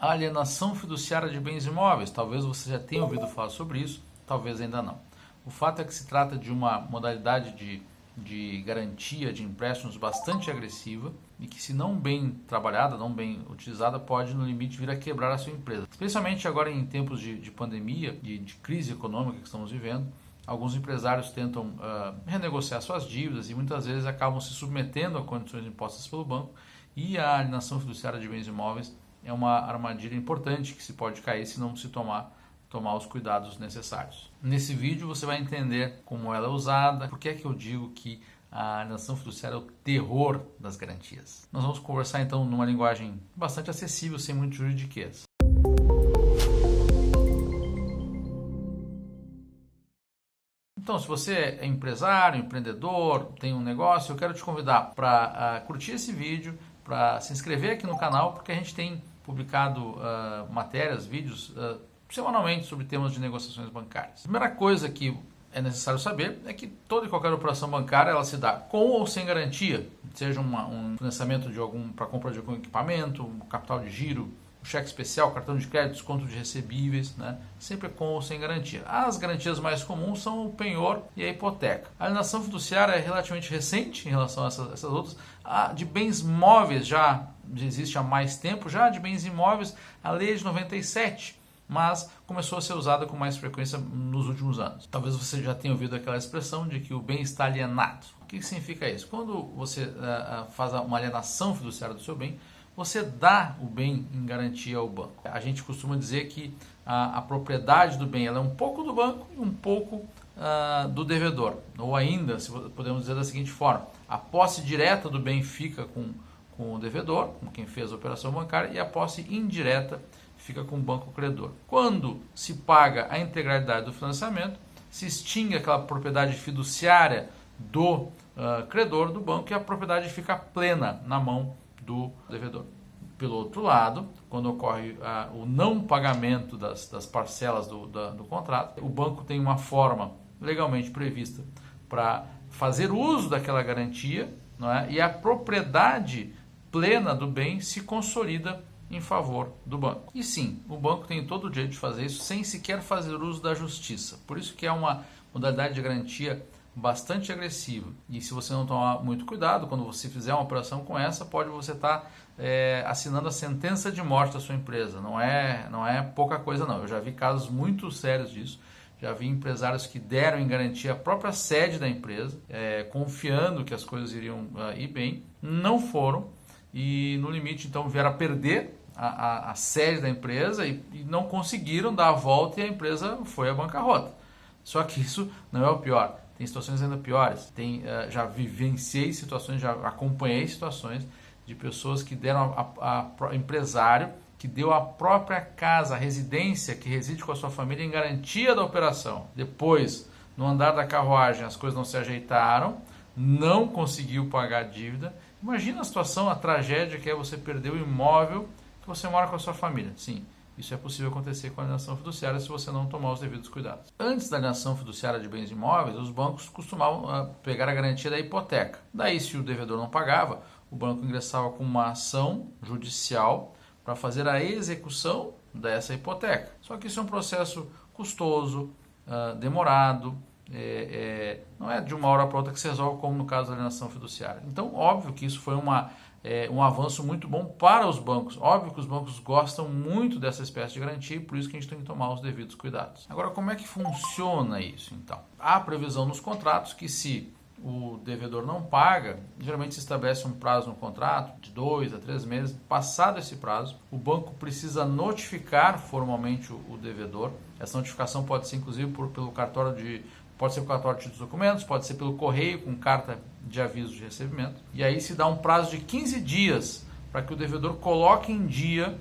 A alienação fiduciária de bens imóveis. Talvez você já tenha ouvido falar sobre isso, talvez ainda não. O fato é que se trata de uma modalidade de garantia de empréstimos bastante agressiva e que, se não bem trabalhada, não bem utilizada, pode no limite vir a quebrar a sua empresa. Especialmente agora em tempos de pandemia e de crise econômica que estamos vivendo, alguns empresários tentam renegociar suas dívidas e muitas vezes acabam se submetendo a condições impostas pelo banco, e a alienação fiduciária de bens imóveis é uma armadilha importante que se pode cair se não se tomar os cuidados necessários. Nesse vídeo você vai entender como ela é usada, por que é que eu digo que a alienação fiduciária é o terror das garantias. Nós vamos conversar então numa linguagem bastante acessível, sem muito juridiquês. Então, se você é empresário, empreendedor, tem um negócio, eu quero te convidar para curtir esse vídeo, para se inscrever aqui no canal, porque a gente tem publicado matérias, vídeos semanalmente sobre temas de negociações bancárias. A primeira coisa que é necessário saber é que toda e qualquer operação bancária ela se dá com ou sem garantia, seja um financiamento para compra de algum equipamento, um capital de giro, um cheque especial, cartão de crédito, desconto de recebíveis, né? Sempre com ou sem garantia. As garantias mais comuns são o penhor e a hipoteca. A alienação fiduciária é relativamente recente em relação a essas outras. A de bens móveis já existe há mais tempo, já de bens imóveis a lei é de 97, mas começou a ser usada com mais frequência nos últimos anos. Talvez você já tenha ouvido aquela expressão de que o bem está alienado. O que significa isso? Quando você faz uma alienação fiduciária do seu bem, você dá o bem em garantia ao banco. A gente costuma dizer que a propriedade do bem ela é um pouco do banco e um pouco do devedor. Ou ainda, se podemos dizer da seguinte forma, a posse direta do bem fica com o devedor, com quem fez a operação bancária, e a posse indireta fica com o banco credor. Quando se paga a integralidade do financiamento, se extingue aquela propriedade fiduciária do credor do banco e a propriedade fica plena na mão do devedor. Pelo outro lado, quando ocorre o não pagamento das parcelas do contrato, o banco tem uma forma legalmente prevista para fazer uso daquela garantia, não é? E a propriedade plena do bem se consolida em favor do banco. E sim, o banco tem todo o direito de fazer isso sem sequer fazer uso da justiça. Por isso que é uma modalidade de garantia bastante agressiva. E se você não tomar muito cuidado, quando você fizer uma operação com essa, pode você estar assinando a sentença de morte da sua empresa. Não é pouca coisa não. Eu já vi casos muito sérios disso. Já vi empresários que deram em garantia a própria sede da empresa, confiando que as coisas iriam ir bem, não foram e no limite então vieram a perder a sede da empresa e não conseguiram dar a volta e a empresa foi à bancarrota. Só que isso não é o pior. Tem situações ainda piores. Já vivenciei situações, já acompanhei situações de pessoas que deram empresário que deu a própria casa, a residência que reside com a sua família em garantia da operação. Depois, no andar da carruagem, as coisas não se ajeitaram, não conseguiu pagar a dívida. Imagina a situação, a tragédia que é você perder o imóvel que você mora com a sua família. Sim, isso é possível acontecer com a alienação fiduciária se você não tomar os devidos cuidados. Antes da alienação fiduciária de bens imóveis, os bancos costumavam pegar a garantia da hipoteca. Daí, se o devedor não pagava, o banco ingressava com uma ação judicial para fazer a execução dessa hipoteca. Só que isso é um processo custoso, demorado, não é de uma hora para outra que se resolve, como no caso da alienação fiduciária. Então, óbvio que isso foi um avanço muito bom para os bancos. Óbvio que os bancos gostam muito dessa espécie de garantia e por isso que a gente tem que tomar os devidos cuidados. Agora, como é que funciona isso, então? Há previsão nos contratos que se o devedor não paga, geralmente se estabelece um prazo no contrato de 2 a 3 meses. Passado esse prazo, o banco precisa notificar formalmente o devedor. Essa notificação pode ser inclusive pelo cartório pode ser pelo cartório de documentos, pode ser pelo correio com carta de aviso de recebimento. E aí se dá um prazo de 15 dias para que o devedor coloque em dia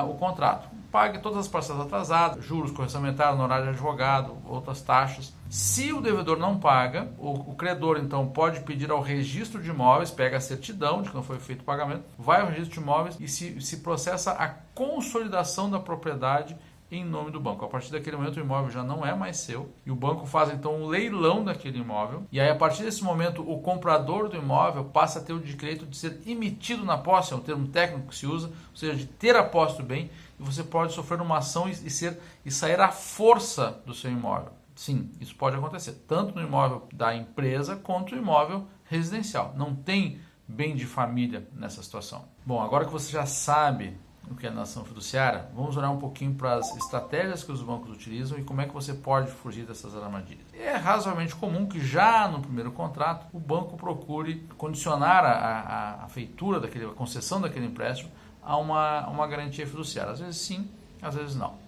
o contrato. Pague todas as parcelas atrasadas, juros, correção monetária, honorário de advogado, outras taxas. Se o devedor não paga, o credor então pode pedir ao registro de imóveis, pega a certidão de que não foi feito o pagamento, vai ao registro de imóveis e se processa a consolidação da propriedade em nome do banco. A partir daquele momento o imóvel já não é mais seu e o banco faz então um leilão daquele imóvel, e aí a partir desse momento o comprador do imóvel passa a ter o direito de ser emitido na posse, é um termo técnico que se usa, ou seja, de ter a posse do bem, e você pode sofrer uma ação e sair à força do seu imóvel. Sim, isso pode acontecer, tanto no imóvel da empresa quanto no imóvel residencial. Não tem bem de família nessa situação. Bom, agora que você já sabe o que é alienação fiduciária, vamos olhar um pouquinho para as estratégias que os bancos utilizam e como é que você pode fugir dessas armadilhas. É razoavelmente comum que já no primeiro contrato o banco procure condicionar a feitura a concessão daquele empréstimo a uma garantia fiduciária. Às vezes sim, às vezes não.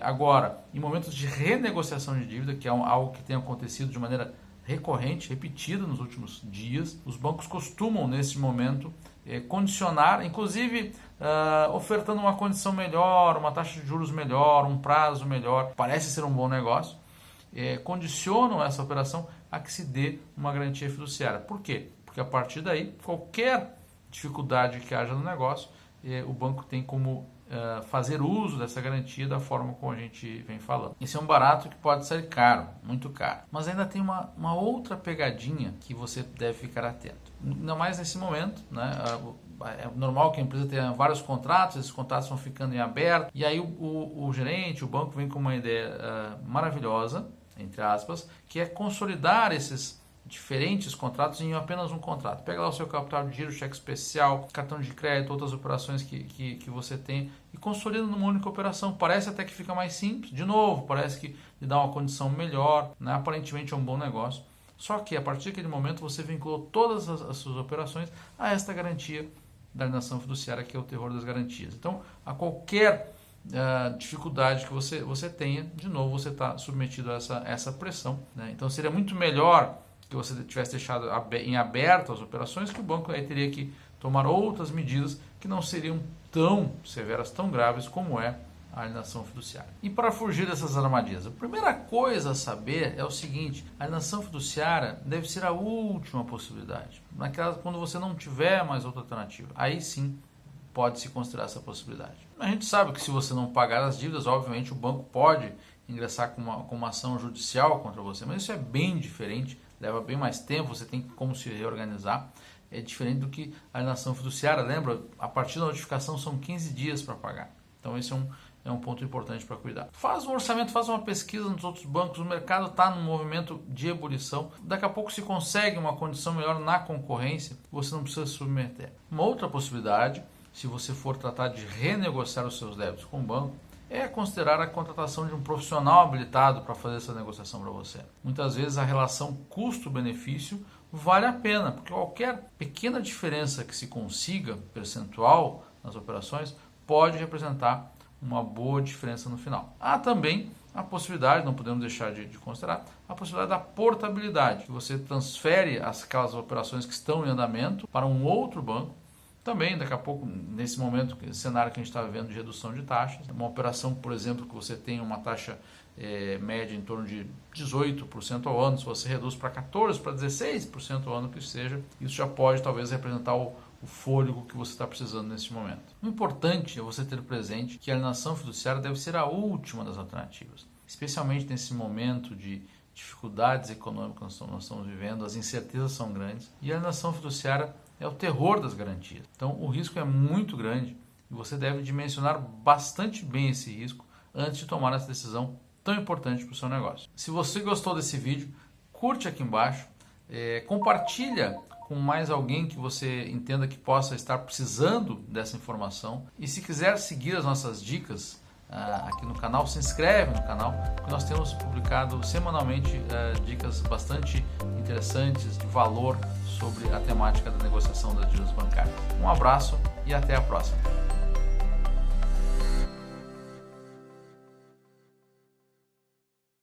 Agora, em momentos de renegociação de dívida, que é algo que tem acontecido de maneira recorrente, repetida nos últimos dias, os bancos costumam nesse momento condicionar, inclusive ofertando uma condição melhor, uma taxa de juros melhor, um prazo melhor, parece ser um bom negócio, condicionam essa operação a que se dê uma garantia fiduciária. Por quê? Porque a partir daí, qualquer dificuldade que haja no negócio, o banco tem como fazer uso dessa garantia da forma como a gente vem falando. Isso é um barato que pode ser caro, muito caro. Mas ainda tem uma outra pegadinha que você deve ficar atento. Ainda mais nesse momento, né? É normal que a empresa tenha vários contratos, esses contratos vão ficando em aberto, e aí o gerente, o banco vem com uma ideia maravilhosa, entre aspas, que é consolidar esses diferentes contratos em apenas um contrato. Pega lá o seu capital de giro, cheque especial, cartão de crédito, outras operações que você tem e consolida numa única operação. Parece até que fica mais simples, de novo, parece que lhe dá uma condição melhor, né? Aparentemente é um bom negócio. Só que a partir daquele momento você vinculou todas as suas operações a esta garantia da alienação fiduciária, que é o terror das garantias. Então, a qualquer dificuldade que você tenha, de novo você está submetido a essa pressão, né? Então seria muito melhor que você tivesse deixado em aberto as operações, que o banco aí teria que tomar outras medidas que não seriam tão severas, tão graves como é a alienação fiduciária. E para fugir dessas armadilhas, a primeira coisa a saber é o seguinte: a alienação fiduciária deve ser a última possibilidade. Quando você não tiver mais outra alternativa, aí sim pode-se considerar essa possibilidade. A gente sabe que se você não pagar as dívidas, obviamente o banco pode ingressar com uma ação judicial contra você, mas isso é bem diferente, leva bem mais tempo, você tem como se reorganizar. É diferente do que a alienação fiduciária. Lembra, a partir da notificação são 15 dias para pagar. Então esse é um ponto importante para cuidar. Faz um orçamento, faz uma pesquisa nos outros bancos, o mercado está num movimento de ebulição, daqui a pouco se consegue uma condição melhor na concorrência, você não precisa se submeter. Uma outra possibilidade, se você for tratar de renegociar os seus débitos com o banco, é considerar a contratação de um profissional habilitado para fazer essa negociação para você. Muitas vezes a relação custo-benefício vale a pena, porque qualquer pequena diferença que se consiga, percentual, nas operações, pode representar uma boa diferença no final. Há também a possibilidade, não podemos deixar de considerar, a possibilidade da portabilidade, que você transfere aquelas operações que estão em andamento para um outro banco. Também, daqui a pouco, nesse momento, cenário que a gente está vivendo de redução de taxas, uma operação, por exemplo, que você tem uma taxa média em torno de 18% ao ano, se você reduz para 14%, para 16% ao ano que seja, isso já pode talvez representar o fôlego que você está precisando nesse momento. O importante é você ter presente que a alienação fiduciária deve ser a última das alternativas, especialmente nesse momento de dificuldades econômicas que nós estamos vivendo, as incertezas são grandes e a alienação fiduciária é o terror das garantias. Então o risco é muito grande e você deve dimensionar bastante bem esse risco antes de tomar essa decisão tão importante para o seu negócio. Se você gostou desse vídeo, curte aqui embaixo, compartilha com mais alguém que você entenda que possa estar precisando dessa informação. E se quiser seguir as nossas dicas aqui no canal, se inscreve no canal, porque nós temos publicado semanalmente dicas bastante interessantes, de valor, sobre a temática da negociação das dívidas bancárias. Um abraço e até a próxima.